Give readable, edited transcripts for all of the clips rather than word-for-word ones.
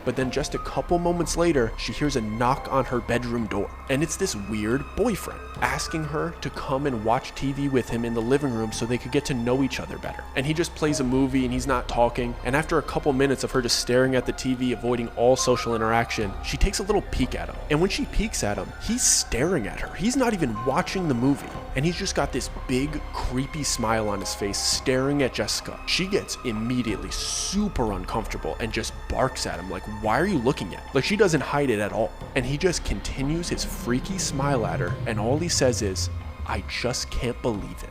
But then just a couple moments later, she hears a knock on her bedroom door. And it's this weird boyfriend asking her to come and watch TV with him in the living room so they could get to know each other better. And he just plays a movie and he's not talking. And after a couple minutes of her just staring at the TV, avoiding all social interaction, she takes a little peek at him. And when she peeks at him, he's staring at her. He's not even watching the movie. And he's just got this big, creepy smile on his face, staring at Jessica. She gets immediately super uncomfortable and just barks at him like, why are you looking at me? Like, she doesn't hide it at all. And he just continues his freaky smile at her, and all he says is, I just can't believe it.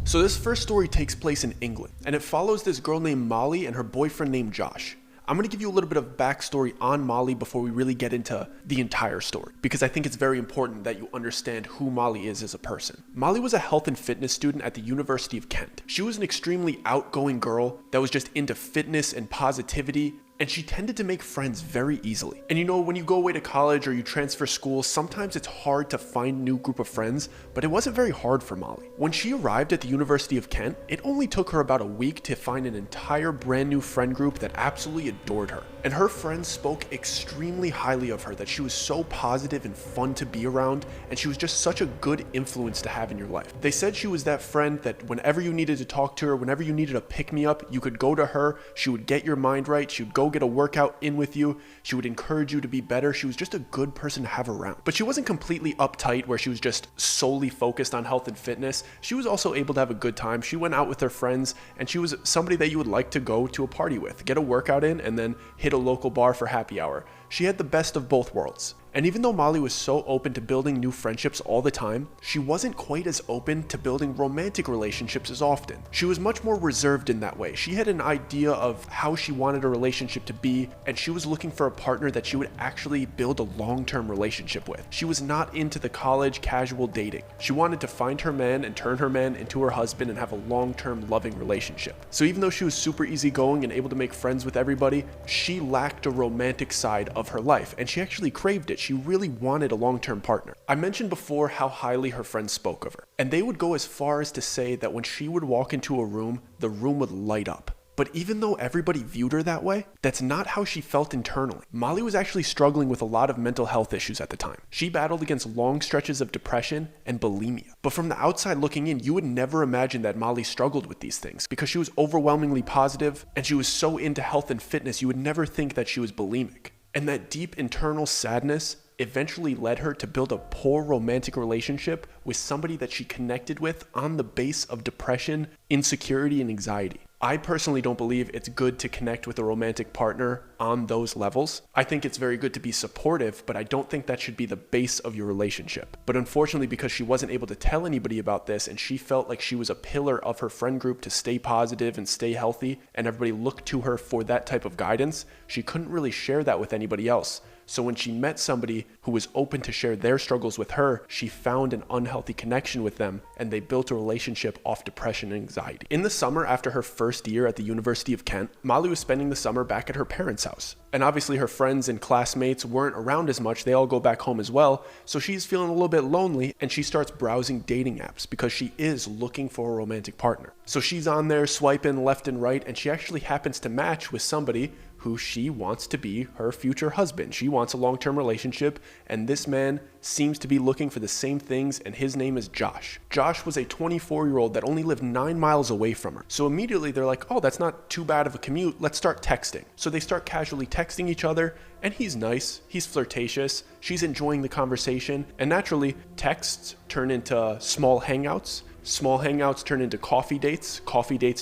So this first story takes place in England, and it follows this girl named Molly and her boyfriend named Josh. I'm going to give you a little bit of backstory on Molly before we really get into the entire story, because I think it's very important that you understand who Molly is as a person. Molly was a health and fitness student at the University of Kent. She was an extremely outgoing girl that was just into fitness and positivity, and she tended to make friends very easily. And you know, when you go away to college or you transfer schools, sometimes it's hard to find a new group of friends, but it wasn't very hard for Molly. When she arrived at the University of Kent, it only took her about a week to find an entire brand new friend group that absolutely adored her. And her friends spoke extremely highly of her, that she was so positive and fun to be around, and she was just such a good influence to have in your life. They said she was that friend that whenever you needed to talk to her, whenever you needed a pick-me-up, you could go to her, she would get your mind right, she would go get a workout in with you, she would encourage you to be better. She was just a good person to have around. But she wasn't completely uptight where she was just solely focused on health and fitness. She was also able to have a good time. She went out with her friends, and she was somebody that you would like to go to a party with, get a workout in, and then hit a local bar for happy hour. She had the best of both worlds. And even though Molly was so open to building new friendships all the time, she wasn't quite as open to building romantic relationships as often. She was much more reserved in that way. She had an idea of how she wanted a relationship to be, and she was looking for a partner that she would actually build a long-term relationship with. She was not into the college casual dating. She wanted to find her man and turn her man into her husband and have a long-term loving relationship. So even though she was super easygoing and able to make friends with everybody, she lacked a romantic side of her life, and she actually craved it. She really wanted a long-term partner. I mentioned before how highly her friends spoke of her, and they would go as far as to say that when she would walk into a room, the room would light up. But even though everybody viewed her that way, that's not how she felt internally. Molly was actually struggling with a lot of mental health issues at the time. She battled against long stretches of depression and bulimia. But from the outside looking in, you would never imagine that Molly struggled with these things because she was overwhelmingly positive and she was so into health and fitness, you would never think that she was bulimic. And that deep internal sadness eventually led her to build a poor romantic relationship with somebody that she connected with on the base of depression, insecurity, and anxiety. I personally don't believe it's good to connect with a romantic partner on those levels. I think it's very good to be supportive, but I don't think that should be the base of your relationship. But unfortunately, because she wasn't able to tell anybody about this and she felt like she was a pillar of her friend group to stay positive and stay healthy, and everybody looked to her for that type of guidance, she couldn't really share that with anybody else. So when she met somebody who was open to share their struggles with her, she found an unhealthy connection with them, and they built a relationship off depression and anxiety. In the summer after her first year at the University of Kent, Molly was spending the summer back at her parents' house. And obviously her friends and classmates weren't around as much, they all go back home as well, so she's feeling a little bit lonely, and she starts browsing dating apps because she is looking for a romantic partner. So she's on there swiping left and right, and she actually happens to match with somebody who she wants to be her future husband. She wants a long-term relationship, and this man seems to be looking for the same things, and his name is Josh. Josh was a 24-year-old that only lived 9 miles away from her. So immediately they're like, oh, that's not too bad of a commute, let's start texting. So they start casually texting each other, and he's nice, he's flirtatious, she's enjoying the conversation, and naturally, texts turn into small hangouts. Small hangouts turn into coffee dates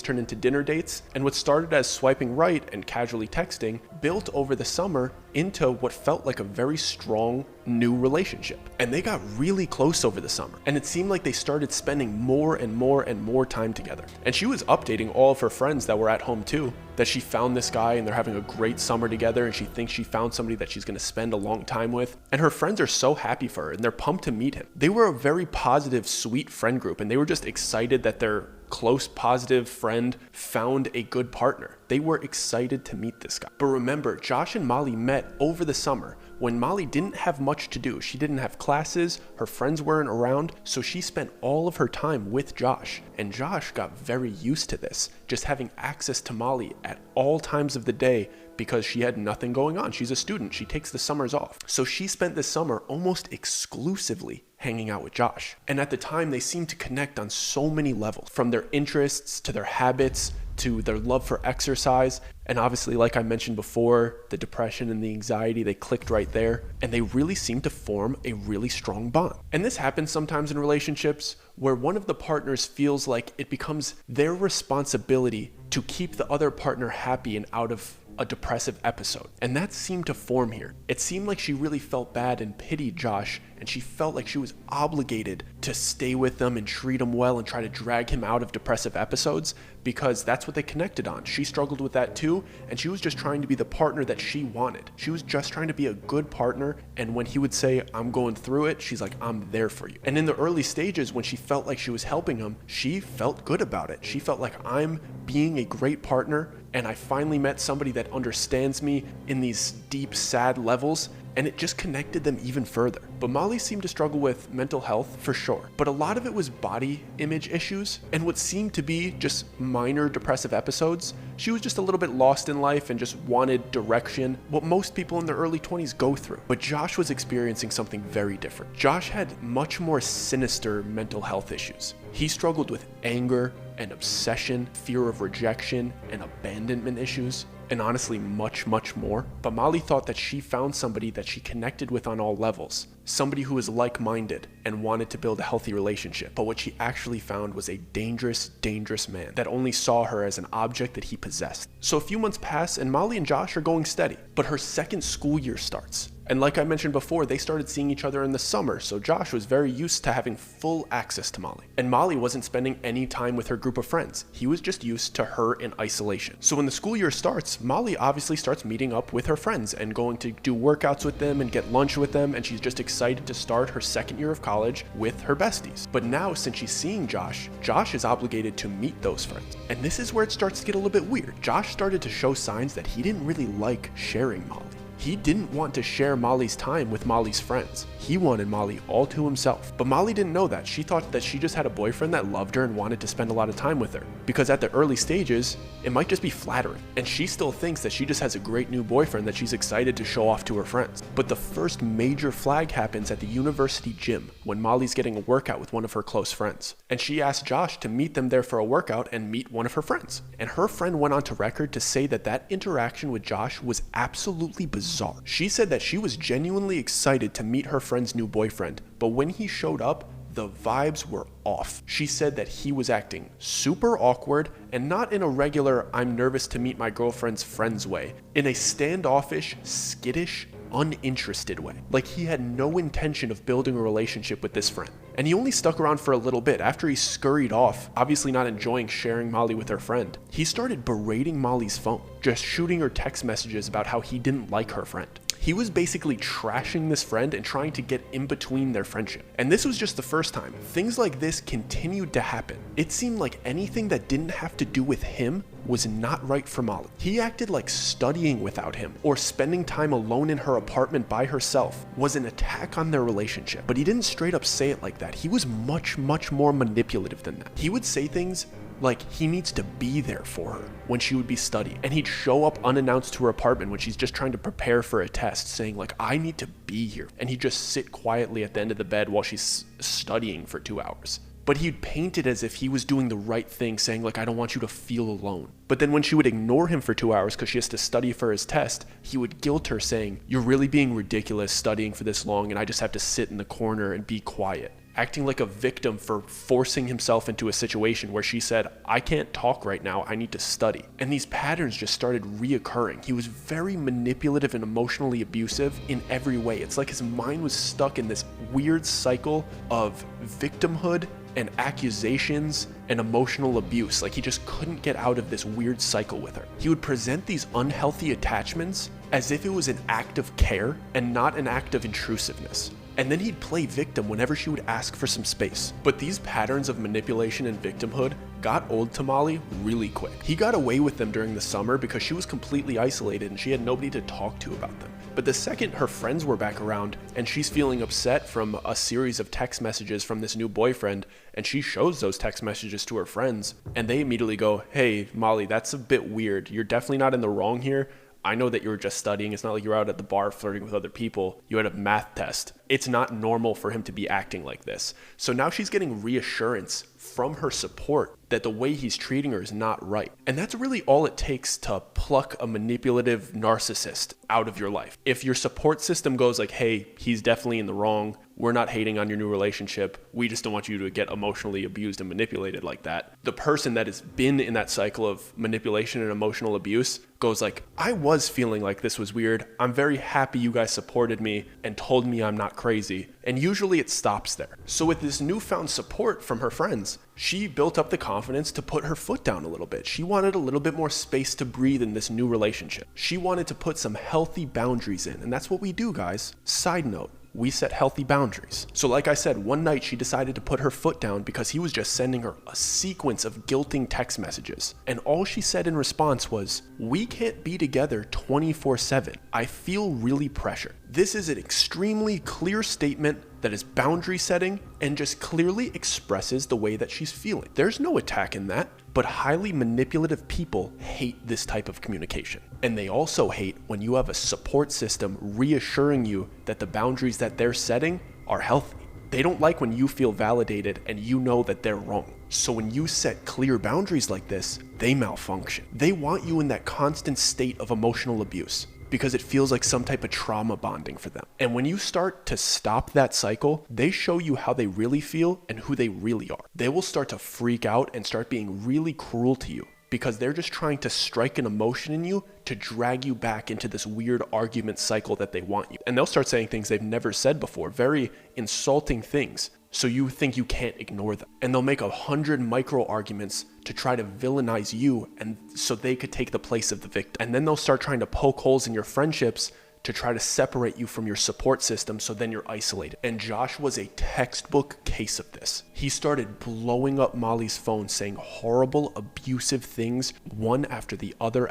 turn into dinner dates, and what started as swiping right and casually texting built over the summer into what felt like a very strong new relationship. And they got really close over the summer, and it seemed like they started spending more and more and more time together. And she was updating all of her friends that were at home too, that she found this guy and they're having a great summer together, and she thinks she found somebody that she's going to spend a long time with. And her friends are so happy for her, and they're pumped to meet him. They were a very positive, sweet friend group, and they were just excited that their close, positive friend found a good partner. They were excited to meet this guy. But remember, Josh and Molly met over the summer when Molly didn't have much to do. She didn't have classes, her friends weren't around, so she spent all of her time with Josh. And Josh got very used to this, just having access to Molly at all times of the day because she had nothing going on. She's a student, she takes the summers off. So she spent the summer almost exclusively hanging out with Josh. And at the time, they seemed to connect on so many levels, from their interests to their habits to their love for exercise. And obviously, like I mentioned before, the depression and the anxiety, they clicked right there. And they really seemed to form a really strong bond. And this happens sometimes in relationships where one of the partners feels like it becomes their responsibility to keep the other partner happy and out of a depressive episode. And that seemed to form here. It seemed like she really felt bad and pitied Josh, and she felt like she was obligated to stay with them and treat him well and try to drag him out of depressive episodes because that's what they connected on. She struggled with that too, and she was just trying to be the partner that she wanted. She was just trying to be a good partner, and when he would say, I'm going through it, she's like, I'm there for you. And in the early stages, when she felt like she was helping him, she felt good about it. She felt like, I'm being a great partner, and I finally met somebody that understands me in these deep, sad levels, and it just connected them even further. But Molly seemed to struggle with mental health for sure, but a lot of it was body image issues and what seemed to be just minor depressive episodes. She was just a little bit lost in life and just wanted direction, what most people in their early 20s go through. But Josh was experiencing something very different. Josh had much more sinister mental health issues. He struggled with anger and obsession, fear of rejection, and abandonment issues, and honestly much, much more. But Molly thought that she found somebody that she connected with on all levels, somebody who was like-minded and wanted to build a healthy relationship. But what she actually found was a dangerous, dangerous man that only saw her as an object that he possessed. So a few months pass and Molly and Josh are going steady, but her second school year starts. And like I mentioned before, they started seeing each other in the summer, so Josh was very used to having full access to Molly. And Molly wasn't spending any time with her group of friends. He was just used to her in isolation. So when the school year starts, Molly obviously starts meeting up with her friends and going to do workouts with them and get lunch with them, and she's just excited to start her second year of college with her besties. But now, since she's seeing Josh, Josh is obligated to meet those friends. And this is where it starts to get a little bit weird. Josh started to show signs that he didn't really like sharing Molly. He didn't want to share Molly's time with Molly's friends. He wanted Molly all to himself. But Molly didn't know that. She thought that she just had a boyfriend that loved her and wanted to spend a lot of time with her. Because at the early stages, it might just be flattering. And she still thinks that she just has a great new boyfriend that she's excited to show off to her friends. But the first major flag happens at the university gym when Molly's getting a workout with one of her close friends. And she asked Josh to meet them there for a workout and meet one of her friends. And her friend went on to record to say that that interaction with Josh was absolutely bizarre. She said that she was genuinely excited to meet her friend's new boyfriend, but when he showed up, the vibes were off. She said that he was acting super awkward and not in a regular I'm nervous to meet my girlfriend's friends way, in a standoffish, skittish, uninterested way. Like he had no intention of building a relationship with this friend. And he only stuck around for a little bit. After he scurried off, obviously not enjoying sharing Molly with her friend, he started berating Molly's phone, just shooting her text messages about how he didn't like her friend. He was basically trashing this friend and trying to get in between their friendship. And this was just the first time. Things like this continued to happen. It seemed like anything that didn't have to do with him was not right for Molly. He acted like studying without him or spending time alone in her apartment by herself was an attack on their relationship. But he didn't straight up say it like that. He was much, much more manipulative than that. He would say things like he needs to be there for her when she would be studying. And he'd show up unannounced to her apartment when she's just trying to prepare for a test, saying like, I need to be here. And he'd just sit quietly at the end of the bed while she's studying for 2 hours. But he'd paint it as if he was doing the right thing, saying like, I don't want you to feel alone. But then when she would ignore him for 2 hours because she has to study for his test, he would guilt her saying, you're really being ridiculous studying for this long and I just have to sit in the corner and be quiet. Acting like a victim for forcing himself into a situation where she said, I can't talk right now, I need to study. And these patterns just started reoccurring. He was very manipulative and emotionally abusive in every way. It's like his mind was stuck in this weird cycle of victimhood and accusations and emotional abuse. Like he just couldn't get out of this weird cycle with her. He would present these unhealthy attachments as if it was an act of care and not an act of intrusiveness. And then he'd play victim whenever she would ask for some space. But these patterns of manipulation and victimhood got old to Molly really quick. He got away with them during the summer because she was completely isolated and she had nobody to talk to about them. But the second her friends were back around and she's feeling upset from a series of text messages from this new boyfriend, and she shows those text messages to her friends, and they immediately go, hey, Molly, that's a bit weird. You're definitely not in the wrong here. I know that you were just studying. It's not like you're out at the bar flirting with other people. You had a math test. It's not normal for him to be acting like this. So now she's getting reassurance from her support that the way he's treating her is not right. And that's really all it takes to pluck a manipulative narcissist out of your life. If your support system goes like, hey, he's definitely in the wrong, we're not hating on your new relationship, we just don't want you to get emotionally abused and manipulated like that. The person that has been in that cycle of manipulation and emotional abuse goes like, I was feeling like this was weird. I'm very happy you guys supported me and told me I'm not crazy. And usually it stops there. So with this newfound support from her friends, she built up the confidence to put her foot down a little bit. She wanted a little bit more space to breathe in this new relationship. She wanted to put some healthy boundaries in, and that's what we do, guys. Side note, we set healthy boundaries. So like I said, one night she decided to put her foot down because he was just sending her a sequence of guilting text messages. And all she said in response was, we can't be together 24/7. I feel really pressured. This is an extremely clear statement that is boundary setting and just clearly expresses the way that she's feeling. There's no attack in that, but highly manipulative people hate this type of communication. And they also hate when you have a support system reassuring you that the boundaries that they're setting are healthy. They don't like when you feel validated and you know that they're wrong. So when you set clear boundaries like this, they malfunction. They want you in that constant state of emotional abuse, because it feels like some type of trauma bonding for them. And when you start to stop that cycle, they show you how they really feel and who they really are. They will start to freak out and start being really cruel to you because they're just trying to strike an emotion in you to drag you back into this weird argument cycle that they want you. And they'll start saying things they've never said before, very insulting things. So you think you can't ignore them. And they'll make 100 micro arguments to try to villainize you, and so they could take the place of the victim. And then they'll start trying to poke holes in your friendships to try to separate you from your support system, so then you're isolated. And Josh was a textbook case of this. He started blowing up Molly's phone, saying horrible, abusive things, one after the other,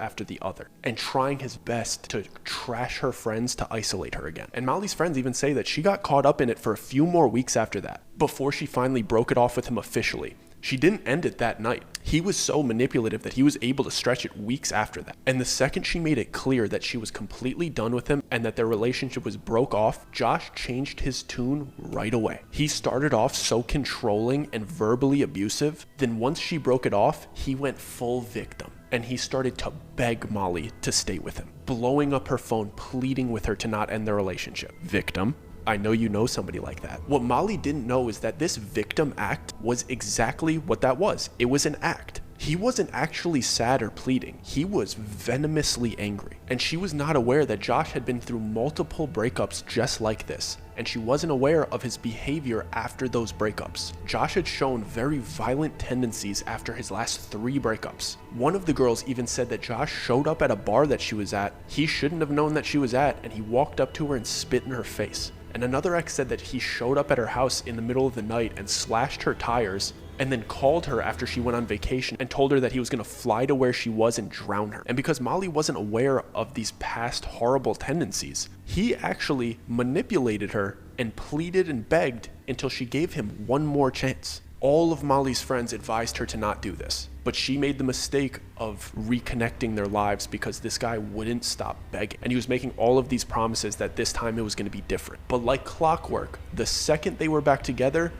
and trying his best to trash her friends to isolate her again. And Molly's friends even say that she got caught up in it for a few more weeks after that, before she finally broke it off with him officially. She didn't end it that night. He was so manipulative that he was able to stretch it weeks after that. And the second she made it clear that she was completely done with him and that their relationship was broke off, Josh changed his tune right away. He started off so controlling and verbally abusive. Then once she broke it off, he went full victim. And he started to beg Molly to stay with him, blowing up her phone, pleading with her to not end their relationship. Victim. I know you know somebody like that. What Molly didn't know is that this victim act was exactly what that was. It was an act. He wasn't actually sad or pleading. He was venomously angry. And she was not aware that Josh had been through multiple breakups just like this. And she wasn't aware of his behavior after those breakups. Josh had shown very violent tendencies after his last 3 breakups. One of the girls even said that Josh showed up at a bar that she was at, he shouldn't have known that she was at, and he walked up to her and spit in her face. And another ex said that he showed up at her house in the middle of the night and slashed her tires, and then called her after she went on vacation and told her that he was going to fly to where she was and drown her. And because Molly wasn't aware of these past horrible tendencies, he actually manipulated her and pleaded and begged until she gave him one more chance. All of Molly's friends advised her to not do this, but she made the mistake of reconnecting their lives because this guy wouldn't stop begging. And he was making all of these promises that this time it was going to be different. But like clockwork, the second they were back together,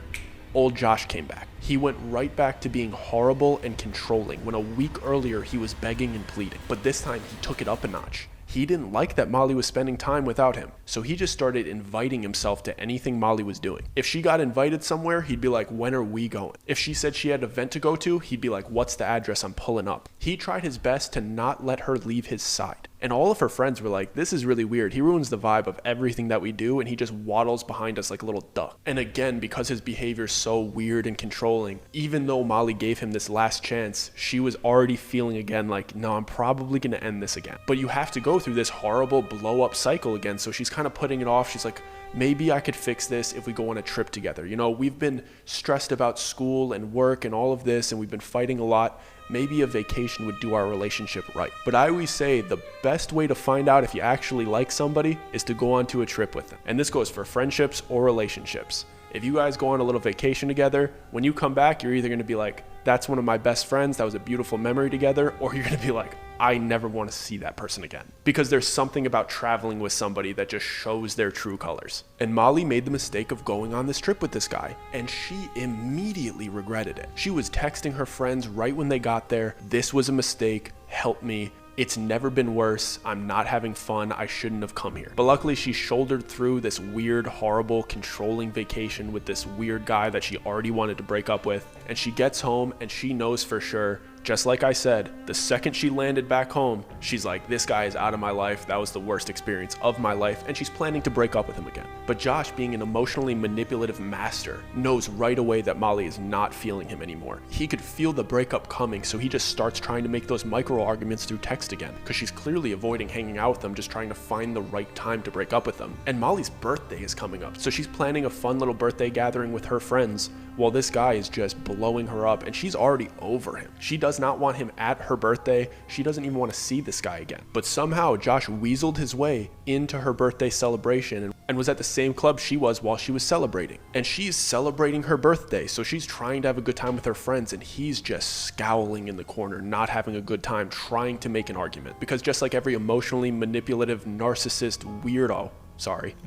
old Josh came back. He went right back to being horrible and controlling when a week earlier he was begging and pleading. But this time he took it up a notch. He didn't like that Molly was spending time without him, so he just started inviting himself to anything Molly was doing. If she got invited somewhere, he'd be like, when are we going? If she said she had an event to go to, he'd be like, what's the address? I'm pulling up. He tried his best to not let her leave his side. And all of her friends were like, this is really weird. He ruins the vibe of everything that we do, and he just waddles behind us like a little duck. And again, because his behavior is so weird and controlling, even though Molly gave him this last chance, she was already feeling again like, no, I'm probably gonna end this again. But you have to go through this horrible blow up cycle again, so she's kind of putting it off. She's like, maybe I could fix this if we go on a trip together. You know, we've been stressed about school and work and all of this, and we've been fighting a lot. Maybe a vacation would do our relationship right. But I always say the best way to find out if you actually like somebody is to go on to a trip with them. And this goes for friendships or relationships. If you guys go on a little vacation together, when you come back, you're either going to be like, that's one of my best friends, that was a beautiful memory together, or you're going to be like, I never want to see that person again. Because there's something about traveling with somebody that just shows their true colors. And Molly made the mistake of going on this trip with this guy, and she immediately regretted it. She was texting her friends right when they got there, this was a mistake, help me. It's never been worse. I'm not having fun. I shouldn't have come here. But luckily, she shouldered through this weird, horrible, controlling vacation with this weird guy that she already wanted to break up with. And she gets home and she knows for sure, just like I said, the second she landed back home, she's like, this guy is out of my life. That was the worst experience of my life. And she's planning to break up with him again. But Josh, being an emotionally manipulative master, knows right away that Molly is not feeling him anymore. He could feel the breakup coming, so he just starts trying to make those micro arguments through text again, because she's clearly avoiding hanging out with him, just trying to find the right time to break up with him. And Molly's birthday is coming up, so she's planning a fun little birthday gathering with her friends, while this guy is just blowing her up, and she's already over him. She does not want him at her birthday. She doesn't even want to see this guy again. But somehow Josh weaseled his way into her birthday celebration and was at the same club she was while she was celebrating. And she's celebrating her birthday, so she's trying to have a good time with her friends, and he's just scowling in the corner, not having a good time, trying to make an argument. Because just like every emotionally manipulative, narcissist weirdo,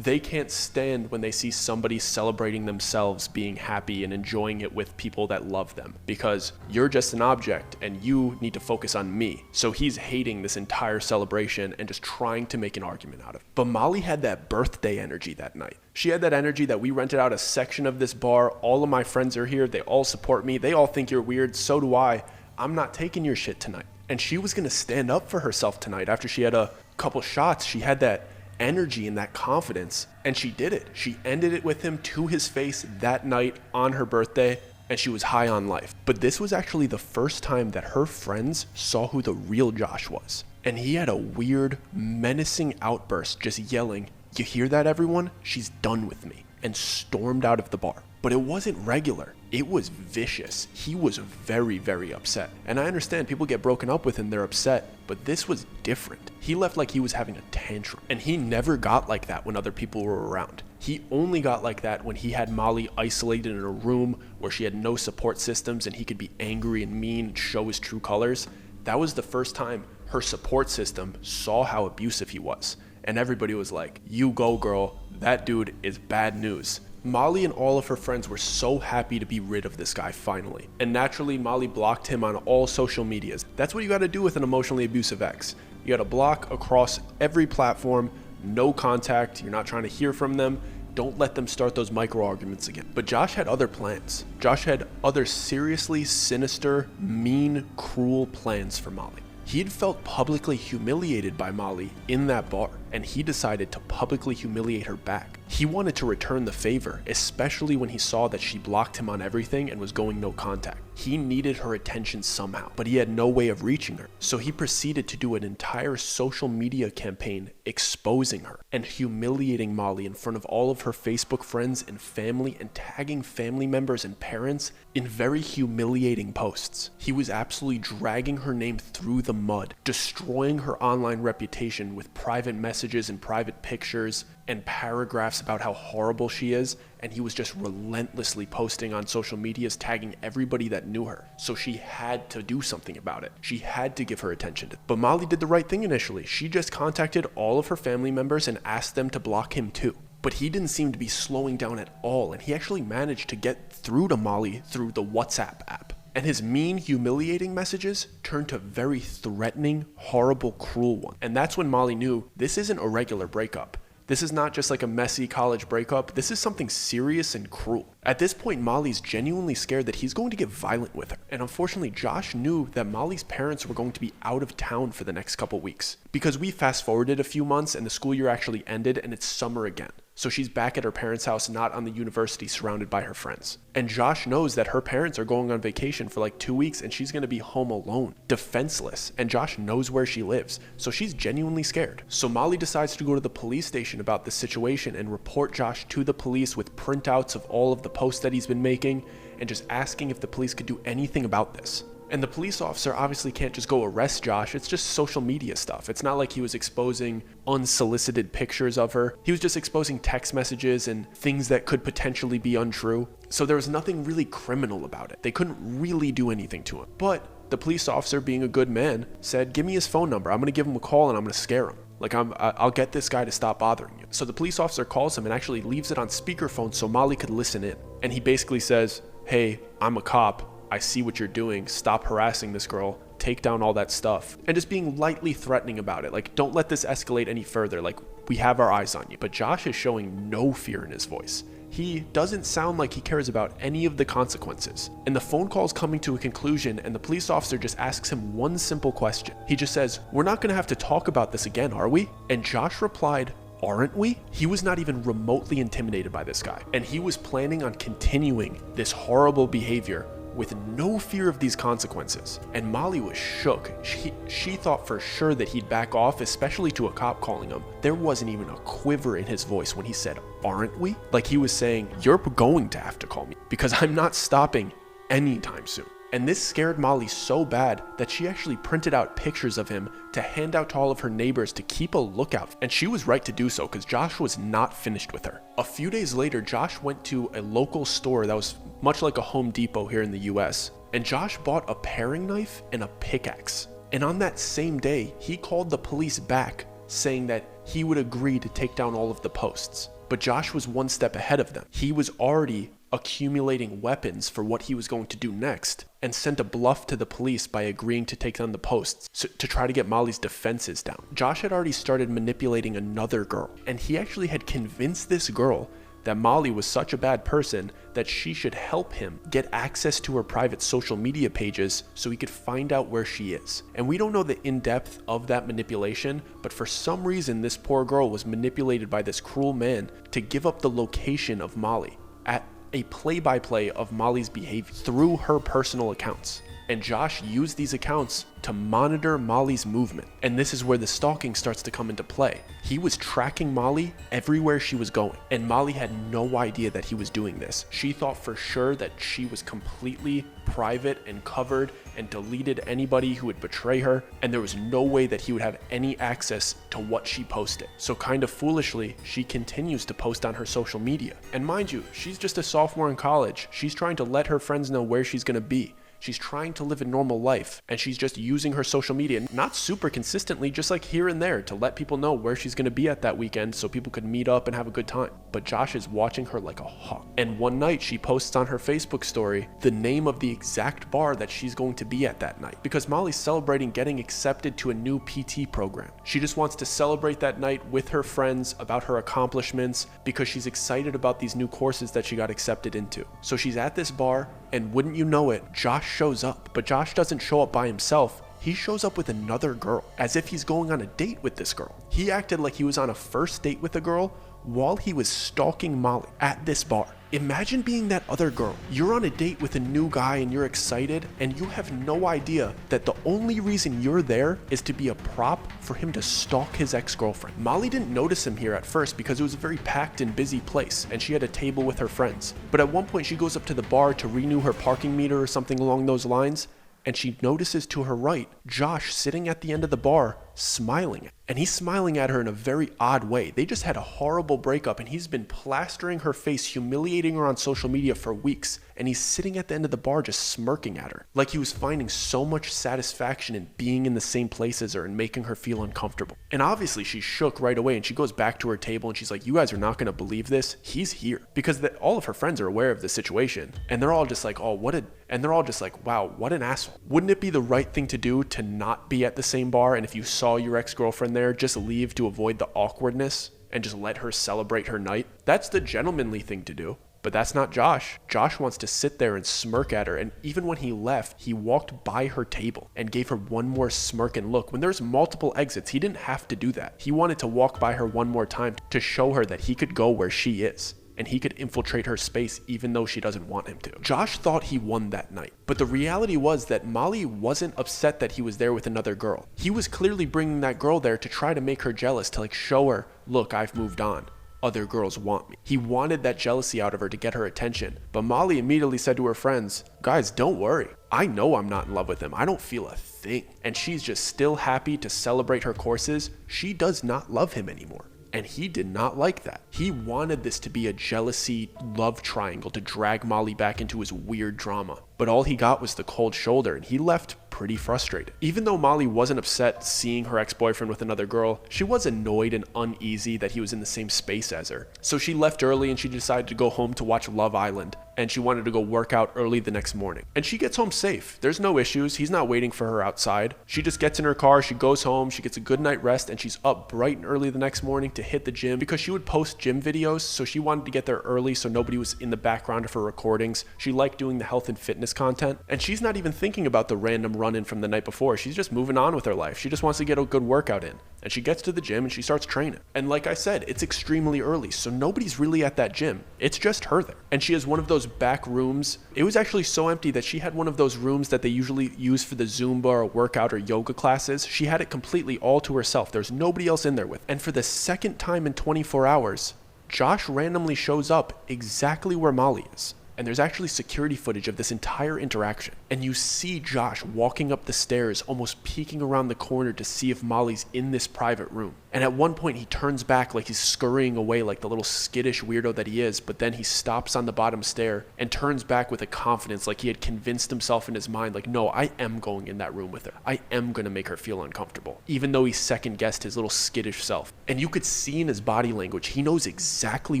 they can't stand when they see somebody celebrating themselves being happy and enjoying it with people that love them, because you're just an object and you need to focus on me. So he's hating this entire celebration and just trying to make an argument out of it. But Molly had that birthday energy that night. She had that energy that we rented out a section of this bar. All of my friends are here. They all support me. They all think you're weird. So do I. I'm not taking your shit tonight. And she was going to stand up for herself tonight after she had a couple shots. She had that energy and that confidence, and she did it. She ended it with him to his face that night on her birthday, and she was high on life. But this was actually the first time that her friends saw who the real Josh was. And he had a weird, menacing outburst, just yelling, "You hear that, everyone? She's done with me," and stormed out of the bar. But it wasn't regular. It was vicious. He was very, very upset. And I understand people get broken up with and they're upset, but this was different. He left like he was having a tantrum. And he never got like that when other people were around. He only got like that when he had Molly isolated in a room where she had no support systems and he could be angry and mean and show his true colors. That was the first time her support system saw how abusive he was. And everybody was like, "You go, girl. That dude is bad news." Molly and all of her friends were so happy to be rid of this guy finally. And naturally, Molly blocked him on all social medias. That's what you gotta do with an emotionally abusive ex. You gotta block across every platform, no contact, you're not trying to hear from them. Don't let them start those micro arguments again. But Josh had other plans. Josh had other seriously sinister, mean, cruel plans for Molly. He'd felt publicly humiliated by Molly in that bar, and he decided to publicly humiliate her back. He wanted to return the favor, especially when he saw that she blocked him on everything and was going no contact. He needed her attention somehow, but he had no way of reaching her. So he proceeded to do an entire social media campaign exposing her and humiliating Molly in front of all of her Facebook friends and family, and tagging family members and parents in very humiliating posts. He was absolutely dragging her name through the mud, destroying her online reputation with private messages and private pictures and paragraphs about how horrible she is, and he was just relentlessly posting on social medias tagging everybody that knew her. So she had to do something about it. She had to give her attention. But Molly did the right thing initially. She just contacted all of her family members and asked them to block him too. But he didn't seem to be slowing down at all, and he actually managed to get through to Molly through the WhatsApp app. And his mean, humiliating messages turned to very threatening, horrible, cruel ones. And that's when Molly knew this isn't a regular breakup. This is not just like a messy college breakup. This is something serious and cruel. At this point, Molly's genuinely scared that he's going to get violent with her. And unfortunately, Josh knew that Molly's parents were going to be out of town for the next couple weeks. Because we fast forwarded a few months and the school year actually ended and it's summer again. So she's back at her parents' house, not on the university, surrounded by her friends. And Josh knows that her parents are going on vacation for like 2 weeks and she's going to be home alone, defenseless. And Josh knows where she lives, so she's genuinely scared. So Molly decides to go to the police station about this situation and report Josh to the police with printouts of all of the posts that he's been making and just asking if the police could do anything about this. And the police officer obviously can't just go arrest Josh. It's just social media stuff. It's not like he was exposing unsolicited pictures of her. He was just exposing text messages and things that could potentially be untrue. So there was nothing really criminal about it. They couldn't really do anything to him. But the police officer, being a good man, said, give me his phone number. I'm going to give him a call and I'm going to scare him. Like, I'll get this guy to stop bothering you. So the police officer calls him and actually leaves it on speakerphone so Molly could listen in. And he basically says, hey, I'm a cop. I see what you're doing. Stop harassing this girl. Take down all that stuff. And just being lightly threatening about it. Like, don't let this escalate any further. Like, we have our eyes on you. But Josh is showing no fear in his voice. He doesn't sound like he cares about any of the consequences. And the phone call is coming to a conclusion and the police officer just asks him one simple question. He just says, we're not going to have to talk about this again, are we? And Josh replied, aren't we? He was not even remotely intimidated by this guy. And he was planning on continuing this horrible behavior with no fear of these consequences. And Molly was shook. She thought for sure that he'd back off, especially to a cop calling him. There wasn't even a quiver in his voice when he said, aren't we? Like he was saying, you're going to have to call me because I'm not stopping anytime soon. And this scared Molly so bad that she actually printed out pictures of him to hand out to all of her neighbors to keep a lookout. And she was right to do so because Josh was not finished with her. A few days later, Josh went to a local store that was much like a Home Depot here in the US. And Josh bought a paring knife and a pickaxe. And on that same day, he called the police back saying that he would agree to take down all of the posts. But Josh was one step ahead of them. He was already accumulating weapons for what he was going to do next and sent a bluff to the police by agreeing to take down the posts to try to get Molly's defenses down. Josh had already started manipulating another girl, and he actually had convinced this girl that Molly was such a bad person that she should help him get access to her private social media pages so he could find out where she is. And we don't know the in-depth of that manipulation, but for some reason this poor girl was manipulated by this cruel man to give up the location of Molly at a play-by-play of Molly's behavior through her personal accounts. And Josh used these accounts to monitor Molly's movement. And this is where the stalking starts to come into play. He was tracking Molly everywhere she was going. And Molly had no idea that he was doing this. She thought for sure that she was completely private and covered and deleted anybody who would betray her. And there was no way that he would have any access to what she posted. So kind of foolishly, she continues to post on her social media. And mind you, she's just a sophomore in college. She's trying to let her friends know where she's going to be. She's trying to live a normal life, and she's just using her social media, not super consistently, just like here and there to let people know where she's going to be at that weekend so people could meet up and have a good time. But Josh is watching her like a hawk. And one night she posts on her Facebook story the name of the exact bar that she's going to be at that night because Molly's celebrating getting accepted to a new PT program. She just wants to celebrate that night with her friends about her accomplishments because she's excited about these new courses that she got accepted into. So she's at this bar, and wouldn't you know it, Josh shows up. But Josh doesn't show up by himself. He shows up with another girl, as if he's going on a date with this girl. He acted like he was on a first date with a girl while he was stalking Molly at this bar. Imagine being that other girl. You're on a date with a new guy and you're excited, and you have no idea that the only reason you're there is to be a prop for him to stalk his ex-girlfriend. Molly didn't notice him here at first because it was a very packed and busy place and she had a table with her friends. But at one point she goes up to the bar to renew her parking meter or something along those lines, and she notices to her right, Josh sitting at the end of the bar, smiling. And he's smiling at her in a very odd way. They just had a horrible breakup and he's been plastering her face, humiliating her on social media for weeks. And he's sitting at the end of the bar just smirking at her. Like he was finding so much satisfaction in being in the same place as her and making her feel uncomfortable. And obviously she's shook right away and she goes back to her table and she's like, you guys are not going to believe this. He's here. Because all of her friends are aware of the situation. And they're all just like, oh, and they're all just like, wow, what an asshole. Wouldn't it be the right thing to do to not be at the same bar? And if you saw your ex-girlfriend there, just leave to avoid the awkwardness and just let her celebrate her night? That's the gentlemanly thing to do. But that's not Josh. Josh wants to sit there and smirk at her, and even when he left, he walked by her table and gave her one more smirk and look. When there's multiple exits, he didn't have to do that. He wanted to walk by her one more time to show her that he could go where she is, and he could infiltrate her space even though she doesn't want him to. Josh thought he won that night, but the reality was that Molly wasn't upset that he was there with another girl. He was clearly bringing that girl there to try to make her jealous, to like show her, look, I've moved on. Other girls want me. He wanted that jealousy out of her to get her attention, but Molly immediately said to her friends, guys, don't worry. I know I'm not in love with him. I don't feel a thing. And she's just still happy to celebrate her courses. She does not love him anymore. And he did not like that. He wanted this to be a jealousy love triangle to drag Molly back into his weird drama. But all he got was the cold shoulder, and he left pretty frustrated. Even though Molly wasn't upset seeing her ex-boyfriend with another girl, she was annoyed and uneasy that he was in the same space as her. So she left early and she decided to go home to watch Love Island, and she wanted to go work out early the next morning. And she gets home safe. There's no issues. He's not waiting for her outside. She just gets in her car, she goes home, she gets a good night rest, and she's up bright and early the next morning to hit the gym because she would post gym videos, so she wanted to get there early so nobody was in the background of her recordings. She liked doing the health and fitness content, and she's not even thinking about the random run-in from the night before. She's just moving on with her life. She just wants to get a good workout in. And she gets to the gym and she starts training. And like I said, it's extremely early, so nobody's really at that gym. It's just her there. And she has one of those back rooms. It was actually so empty that she had one of those rooms that they usually use for the Zumba or workout or yoga classes. She had it completely all to herself. There's nobody else in there with. And for the second time in 24 hours, Josh randomly shows up exactly where Molly is. And there's actually security footage of this entire interaction. And you see Josh walking up the stairs, almost peeking around the corner to see if Molly's in this private room. And at one point he turns back like he's scurrying away like the little skittish weirdo that he is, but then he stops on the bottom stair and turns back with a confidence like he had convinced himself in his mind, like, no, I am going in that room with her. I am going to make her feel uncomfortable, even though he second guessed his little skittish self. And you could see in his body language, he knows exactly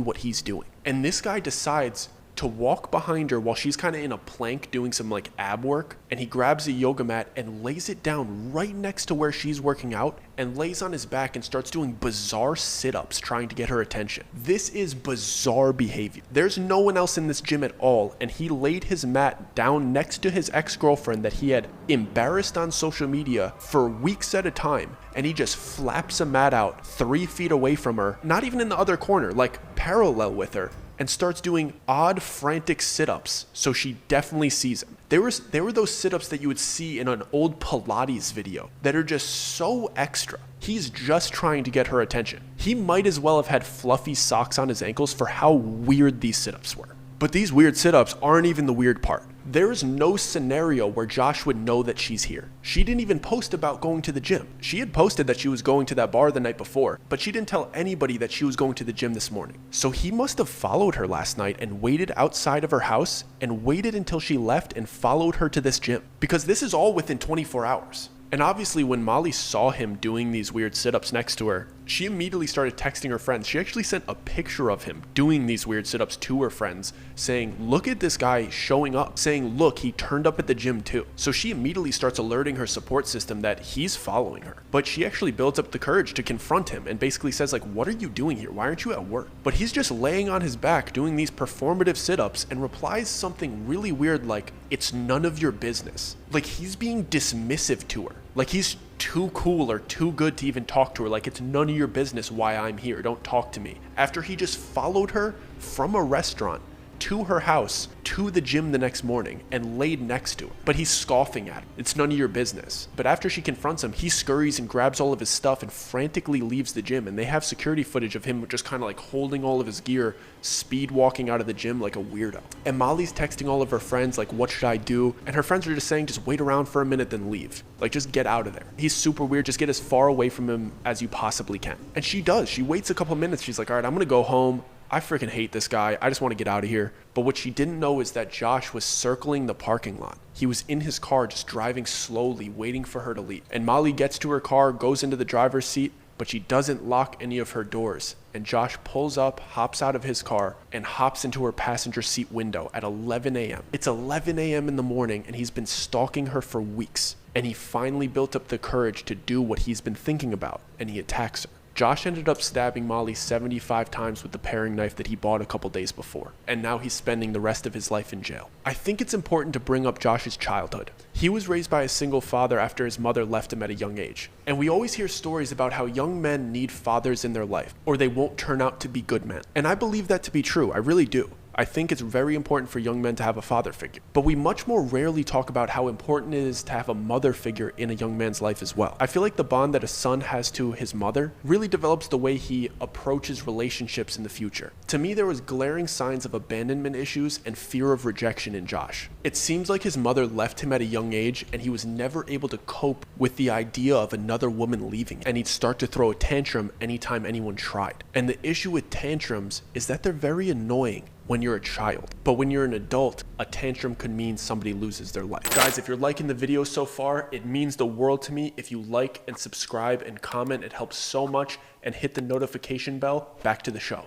what he's doing. And this guy decides to walk behind her while she's kind of in a plank doing some like ab work, and he grabs a yoga mat and lays it down right next to where she's working out and lays on his back and starts doing bizarre sit-ups trying to get her attention. This is bizarre behavior. There's no one else in this gym at all, and he laid his mat down next to his ex-girlfriend that he had embarrassed on social media for weeks at a time, and he just flaps a mat out 3 feet away from her, not even in the other corner, like parallel with her, and starts doing odd, frantic sit-ups, so she definitely sees him. There were those sit-ups that you would see in an old Pilates video that are just so extra. He's just trying to get her attention. He might as well have had fluffy socks on his ankles for how weird these sit-ups were. But these weird sit-ups aren't even the weird part. There is no scenario where Josh would know that she's here. She didn't even post about going to the gym. She had posted that she was going to that bar the night before, but she didn't tell anybody that she was going to the gym this morning. So he must have followed her last night and waited outside of her house and waited until she left and followed her to this gym. Because this is all within 24 hours. And obviously when Molly saw him doing these weird sit-ups next to her, she immediately started texting her friends. She actually sent a picture of him doing these weird sit-ups to her friends, saying, look at this guy showing up, saying, look, he turned up at the gym too. So she immediately starts alerting her support system that he's following her. But she actually builds up the courage to confront him and basically says, like, what are you doing here? Why aren't you at work? But he's just laying on his back doing these performative sit-ups and replies something really weird like, it's none of your business. Like he's being dismissive to her. Like he's too cool or too good to even talk to her. Like it's none of your business why I'm here. Don't talk to me. After he just followed her from a restaurant to her house, to the gym the next morning, and laid next to her. But he's scoffing at her. It's none of your business. But after she confronts him, he scurries and grabs all of his stuff and frantically leaves the gym. And they have security footage of him just kind of like holding all of his gear, speed walking out of the gym like a weirdo. And Molly's texting all of her friends like, what should I do? And her friends are just saying, just wait around for a minute, then leave. Like, just get out of there. He's super weird. Just get as far away from him as you possibly can. And she does. She waits a couple minutes. She's like, all right, I'm going to go home. I freaking hate this guy. I just want to get out of here. But what she didn't know is that Josh was circling the parking lot. He was in his car just driving slowly, waiting for her to leave. And Molly gets to her car, goes into the driver's seat, but she doesn't lock any of her doors. And Josh pulls up, hops out of his car, and hops into her passenger seat window at 11 a.m. It's 11 a.m. in the morning, and he's been stalking her for weeks. And he finally built up the courage to do what he's been thinking about, and he attacks her. Josh ended up stabbing Molly 75 times with the paring knife that he bought a couple days before, and now he's spending the rest of his life in jail. I think it's important to bring up Josh's childhood. He was raised by a single father after his mother left him at a young age. And we always hear stories about how young men need fathers in their life, or they won't turn out to be good men. And I believe that to be true, I really do. I think it's very important for young men to have a father figure. But we much more rarely talk about how important it is to have a mother figure in a young man's life as well. I feel like the bond that a son has to his mother really develops the way he approaches relationships in the future. To me, there was glaring signs of abandonment issues and fear of rejection in Josh. It seems like his mother left him at a young age and he was never able to cope with the idea of another woman leaving, and he'd start to throw a tantrum anytime anyone tried. And the issue with tantrums is that they're very annoying when you're a child, but when you're an adult, a tantrum could mean somebody loses their life. Guys, if you're liking the video so far, it means the world to me if you like and subscribe and comment. It helps so much, and hit the notification bell. Back to the show.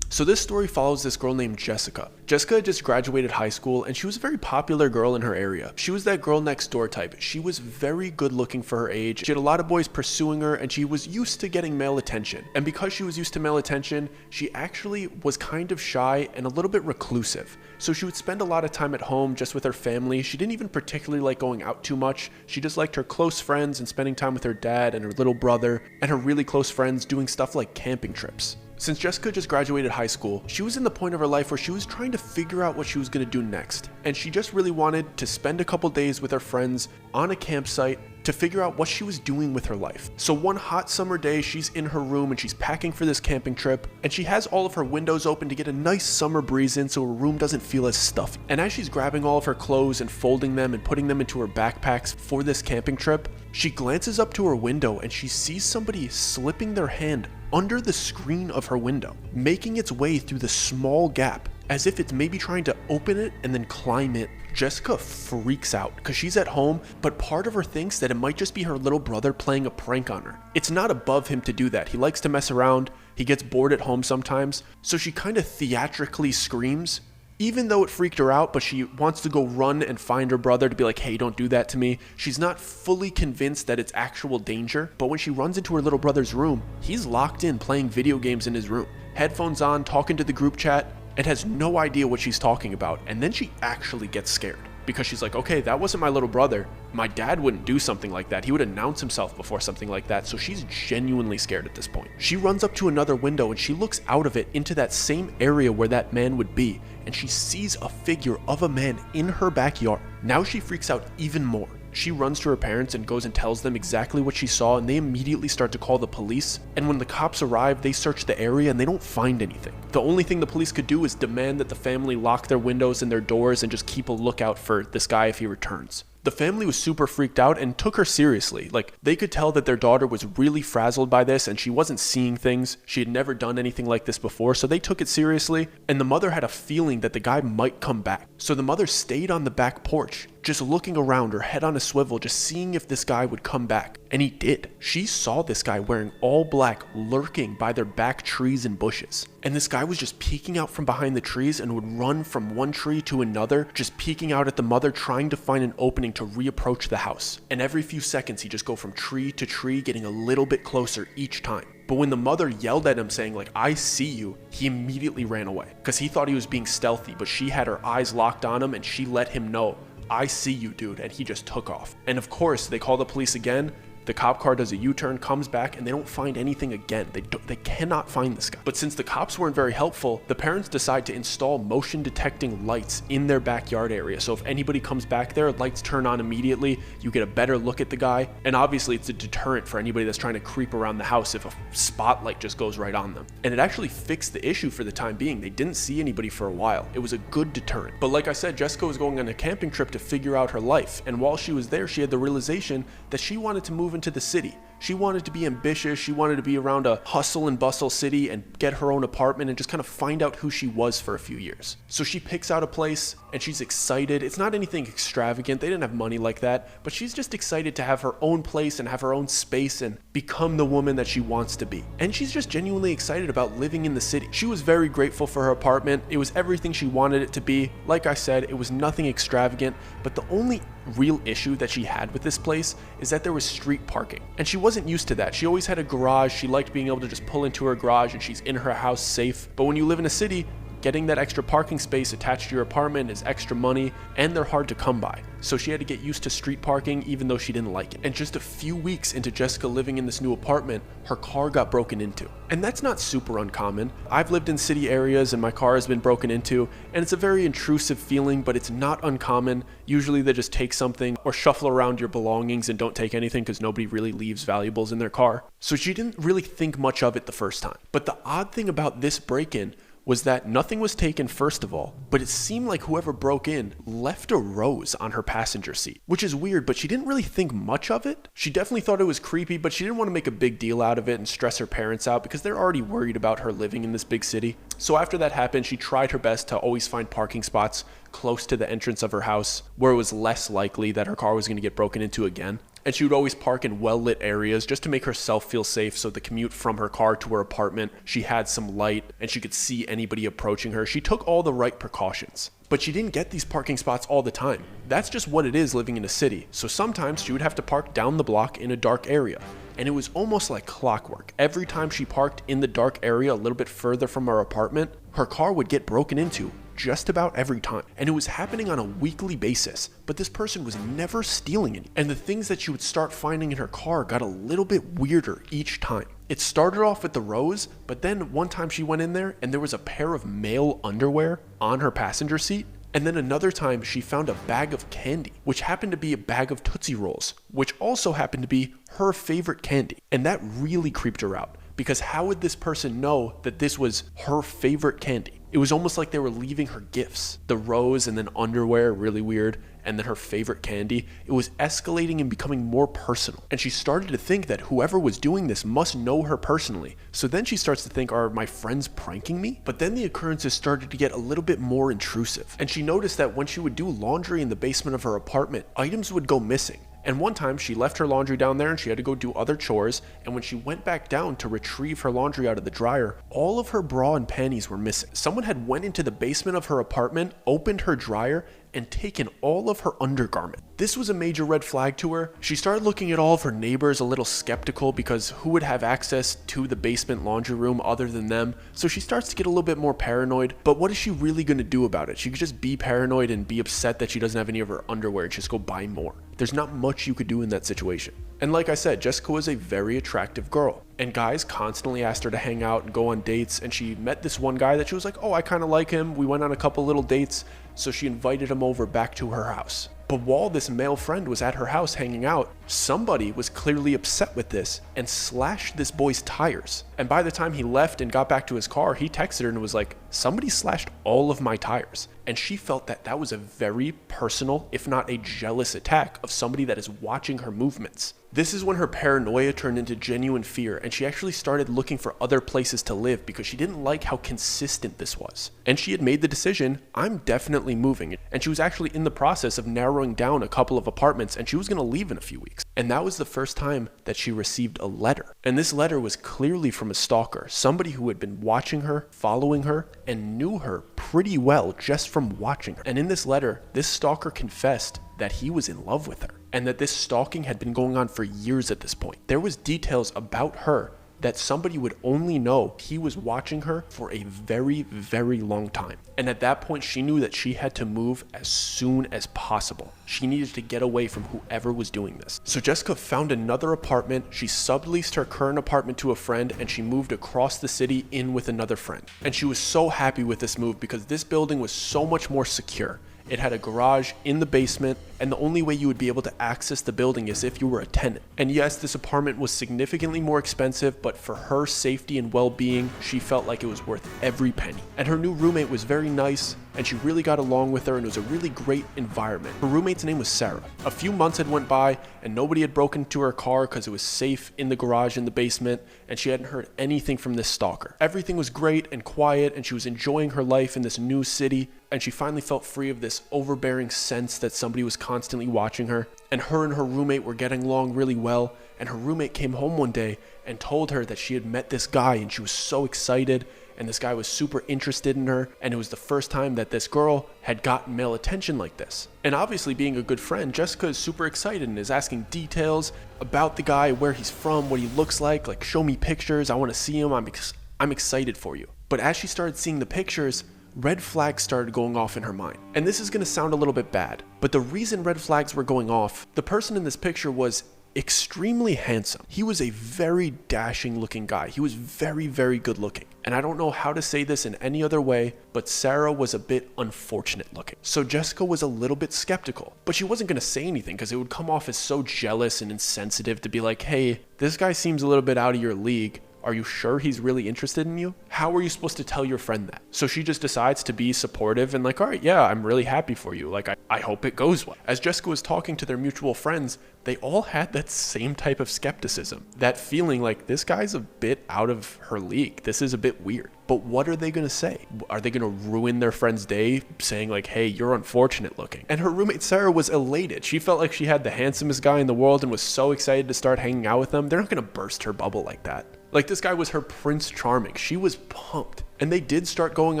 So this story follows this girl named Jessica. Jessica had just graduated high school and she was a very popular girl in her area. She was that girl next door type. She was very good looking for her age. She had a lot of boys pursuing her and she was used to getting male attention. And because she was used to male attention, she actually was kind of shy and a little bit reclusive. So she would spend a lot of time at home just with her family. She didn't even particularly like going out too much. She just liked her close friends and spending time with her dad and her little brother and her really close friends doing stuff like camping trips. Since Jessica just graduated high school, she was in the point of her life where she was trying to figure out what she was going to do next. And she just really wanted to spend a couple days with her friends on a campsite to figure out what she was doing with her life. So one hot summer day, she's in her room and she's packing for this camping trip, and she has all of her windows open to get a nice summer breeze in so her room doesn't feel as stuffy. And as she's grabbing all of her clothes and folding them and putting them into her backpacks for this camping trip, she glances up to her window and she sees somebody slipping their hand under the screen of her window, making its way through the small gap as if it's maybe trying to open it and then climb in. Jessica freaks out because she's at home, but part of her thinks that it might just be her little brother playing a prank on her. It's not above him to do that. He likes to mess around. He gets bored at home sometimes. So she kind of theatrically screams, even though it freaked her out, but she wants to go run and find her brother to be like, hey, don't do that to me. She's not fully convinced that it's actual danger, but when she runs into her little brother's room, he's locked in playing video games in his room, headphones on, talking to the group chat, and has no idea what she's talking about. And then she actually gets scared because she's like, okay, that wasn't my little brother. My dad wouldn't do something like that. He would announce himself before something like that. So she's genuinely scared at this point. She runs up to another window and she looks out of it into that same area where that man would be, and she sees a figure of a man in her backyard. Now she freaks out even more. She runs to her parents and goes and tells them exactly what she saw, and they immediately start to call the police. And when the cops arrive, they search the area and they don't find anything. The only thing the police could do is demand that the family lock their windows and their doors and just keep a lookout for this guy if he returns. The family was super freaked out and took her seriously. Like, they could tell that their daughter was really frazzled by this and she wasn't seeing things. She had never done anything like this before, so they took it seriously. And the mother had a feeling that the guy might come back. So the mother stayed on the back porch, just looking around, her head on a swivel, just seeing if this guy would come back. And he did. She saw this guy wearing all black lurking by their back trees and bushes. And this guy was just peeking out from behind the trees and would run from one tree to another, just peeking out at the mother, trying to find an opening to reapproach the house. And every few seconds, he'd just go from tree to tree, getting a little bit closer each time. But when the mother yelled at him saying like, I see you, he immediately ran away because he thought he was being stealthy, but she had her eyes locked on him and she let him know, I see you, dude, and he just took off. And of course, they call the police again. The cop car does a U-turn, comes back, and they don't find anything again. They cannot find this guy. But since the cops weren't very helpful, the parents decide to install motion detecting lights in their backyard area. So if anybody comes back there, lights turn on immediately. You get a better look at the guy. And obviously it's a deterrent for anybody that's trying to creep around the house if a spotlight just goes right on them. And it actually fixed the issue for the time being. They didn't see anybody for a while. It was a good deterrent. But like I said, Jessica was going on a camping trip to figure out her life. And while she was there, she had the realization that she wanted to move into the city. She wanted to be ambitious. She wanted to be around a hustle and bustle city and get her own apartment and just kind of find out who she was for a few years. So she picks out a place and she's excited. It's not anything extravagant. They didn't have money like that, but she's just excited to have her own place and have her own space and become the woman that she wants to be. And she's just genuinely excited about living in the city. She was very grateful for her apartment. It was everything she wanted it to be. Like I said, it was nothing extravagant, but the only real issue that she had with this place is that there was street parking, and she wasn't used to that. She always had a garage. She liked being able to just pull into her garage and she's in her house safe. But when you live in a city, getting that extra parking space attached to your apartment is extra money, and they're hard to come by. So she had to get used to street parking even though she didn't like it. And just a few weeks into Jessica living in this new apartment, her car got broken into. And that's not super uncommon. I've lived in city areas and my car has been broken into, and it's a very intrusive feeling, but it's not uncommon. Usually they just take something or shuffle around your belongings and don't take anything because nobody really leaves valuables in their car. So she didn't really think much of it the first time. But the odd thing about this break-in was that nothing was taken first of all, but it seemed like whoever broke in left a rose on her passenger seat, which is weird, but she didn't really think much of it. She definitely thought it was creepy, but she didn't want to make a big deal out of it and stress her parents out because they're already worried about her living in this big city. So after that happened, she tried her best to always find parking spots close to the entrance of her house where it was less likely that her car was going to get broken into again. And she would always park in well-lit areas just to make herself feel safe, so the commute from her car to her apartment, she had some light and she could see anybody approaching her. She took all the right precautions. But she didn't get these parking spots all the time. That's just what it is living in a city. So sometimes she would have to park down the block in a dark area. And it was almost like clockwork. Every time she parked in the dark area a little bit further from her apartment, her car would get broken into just about every time. And it was happening on a weekly basis, but this person was never stealing any. And the things that she would start finding in her car got a little bit weirder each time. It started off with the rose, but then one time she went in there and there was a pair of male underwear on her passenger seat. And then another time she found a bag of candy, which happened to be a bag of Tootsie Rolls, which also happened to be her favorite candy. And that really creeped her out, because how would this person know that this was her favorite candy? It was almost like they were leaving her gifts. The rose and then underwear, really weird, and then her favorite candy. It was escalating and becoming more personal. And she started to think that whoever was doing this must know her personally. So then she starts to think, are my friends pranking me? But then the occurrences started to get a little bit more intrusive. And she noticed that when she would do laundry in the basement of her apartment, items would go missing. And one time she left her laundry down there and she had to go do other chores, and when she went back down to retrieve her laundry out of the dryer, all of her bra and panties were missing. Someone had went into the basement of her apartment, opened her dryer, and taken all of her undergarment. This was a major red flag to her. She started looking at all of her neighbors a little skeptical, because who would have access to the basement laundry room other than them? So she starts to get a little bit more paranoid, but what is she really going to do about it? She could just be paranoid and be upset that she doesn't have any of her underwear and just go buy more. There's not much you could do in that situation. And like I said, Jessica was a very attractive girl, and guys constantly asked her to hang out and go on dates, and she met this one guy that she was like, oh, I kind of like him. We went on a couple little dates, so she invited him over back to her house. But while this male friend was at her house hanging out, somebody was clearly upset with this and slashed this boy's tires. And by the time he left and got back to his car, he texted her and was like, somebody slashed all of my tires. And she felt that that was a very personal, if not a jealous attack of somebody that is watching her movements. This is when her paranoia turned into genuine fear, and she actually started looking for other places to live because she didn't like how consistent this was. And she had made the decision, I'm definitely moving. And she was actually in the process of narrowing down a couple of apartments, and she was going to leave in a few weeks. And that was the first time that she received a letter. And this letter was clearly from a stalker, somebody who had been watching her, following her, and knew her pretty well just from watching her. And in this letter, this stalker confessed that he was in love with her, and that this stalking had been going on for years at this point. There was details about her that somebody would only know he was watching her for a very, very long time. And at that point, she knew that she had to move as soon as possible. She needed to get away from whoever was doing this. So Jessica found another apartment, she subleased her current apartment to a friend, and she moved across the city in with another friend. And she was so happy with this move because this building was so much more secure. It had a garage in the basement, and the only way you would be able to access the building is if you were a tenant. And yes, this apartment was significantly more expensive, but for her safety and well-being, she felt like it was worth every penny. And her new roommate was very nice, and she really got along with her, and it was a really great environment. Her roommate's name was Sarah. A few months had went by, and nobody had broken into her car because it was safe in the garage in the basement, and she hadn't heard anything from this stalker. Everything was great and quiet, and she was enjoying her life in this new city, and she finally felt free of this overbearing sense that somebody was constantly watching her. And her roommate were getting along really well, and her roommate came home one day and told her that she had met this guy, and she was so excited, and this guy was super interested in her, and it was the first time that this girl had gotten male attention like this. And obviously, being a good friend, Jessica is super excited and is asking details about the guy, where he's from, what he looks like show me pictures, I want to see him, I'm excited for you. But as she started seeing the pictures, red flags started going off in her mind. And this is going to sound a little bit bad, but the reason red flags were going off, the person in this picture was extremely handsome. He was a very dashing looking guy. He was very, very good looking. And I don't know how to say this in any other way, but Sarah was a bit unfortunate looking. So Jessica was a little bit skeptical, but she wasn't going to say anything because it would come off as so jealous and insensitive to be like, hey, this guy seems a little bit out of your league. Are you sure he's really interested in you? How are you supposed to tell your friend that? So she just decides to be supportive and like, all right, yeah, I'm really happy for you. Like, I hope it goes well. As Jessica was talking to their mutual friends, they all had that same type of skepticism. That feeling like this guy's a bit out of her league. This is a bit weird. But what are they going to say? Are they going to ruin their friend's day saying like, hey, you're unfortunate looking? And her roommate Sarah was elated. She felt like she had the handsomest guy in the world and was so excited to start hanging out with him. They're not going to burst her bubble like that. Like, this guy was her Prince Charming. She was pumped. And they did start going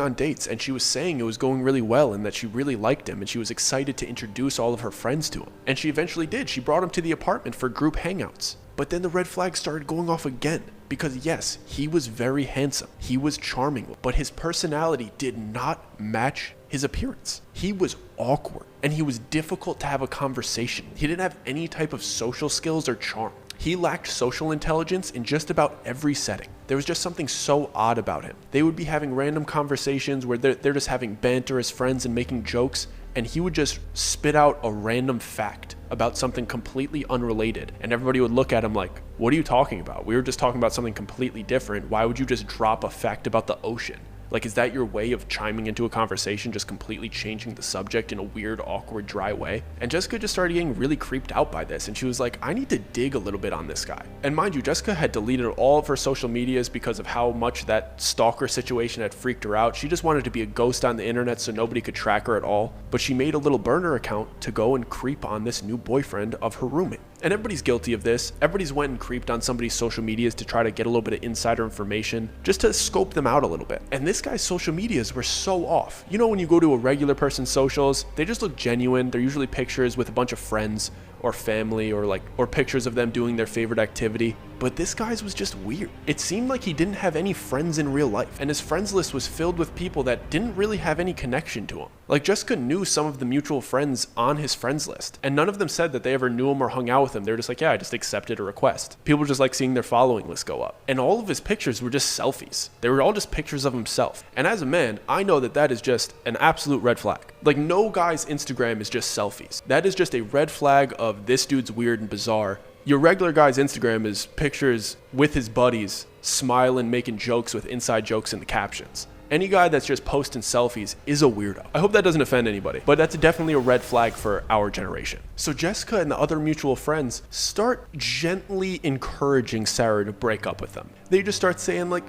on dates, and she was saying it was going really well and that she really liked him, and she was excited to introduce all of her friends to him. And she eventually did. She brought him to the apartment for group hangouts. But then the red flags started going off again. Because yes, he was very handsome. He was charming, but his personality did not match his appearance. He was awkward, and he was difficult to have a conversation. He didn't have any type of social skills or charm. He lacked social intelligence in just about every setting. There was just something so odd about him. They would be having random conversations where they're just having banter as friends and making jokes, and he would just spit out a random fact about something completely unrelated, and everybody would look at him like, what are you talking about? We were just talking about something completely different. Why would you just drop a fact about the ocean? Like, is that your way of chiming into a conversation, just completely changing the subject in a weird, awkward, dry way? And Jessica just started getting really creeped out by this, and she was like, I need to dig a little bit on this guy. And mind you, Jessica had deleted all of her social medias because of how much that stalker situation had freaked her out. She just wanted to be a ghost on the internet so nobody could track her at all. But she made a little burner account to go and creep on this new boyfriend of her roommate. And everybody's guilty of this. Everybody's went and creeped on somebody's social medias to try to get a little bit of insider information, just to scope them out a little bit. And this guy's social medias were so off. You know, when you go to a regular person's socials, they just look genuine. They're usually pictures with a bunch of friends or family or pictures of them doing their favorite activity. But this guy's was just weird. It seemed like he didn't have any friends in real life, and his friends list was filled with people that didn't really have any connection to him. Like, Jessica knew some of the mutual friends on his friends list, and none of them said that they ever knew him or hung out with him. They were just like, yeah, I just accepted a request. People just like seeing their following list go up. And all of his pictures were just selfies. They were all just pictures of himself. And as a man, I know that that is just an absolute red flag. Like, no guy's Instagram is just selfies. That is just a red flag of this dude's weird and bizarre. Your regular guy's Instagram is pictures with his buddies, smiling, making jokes with inside jokes in the captions. Any guy that's just posting selfies is a weirdo. I hope that doesn't offend anybody, but that's definitely a red flag for our generation. So Jessica and the other mutual friends start gently encouraging Sarah to break up with them. They just start saying like,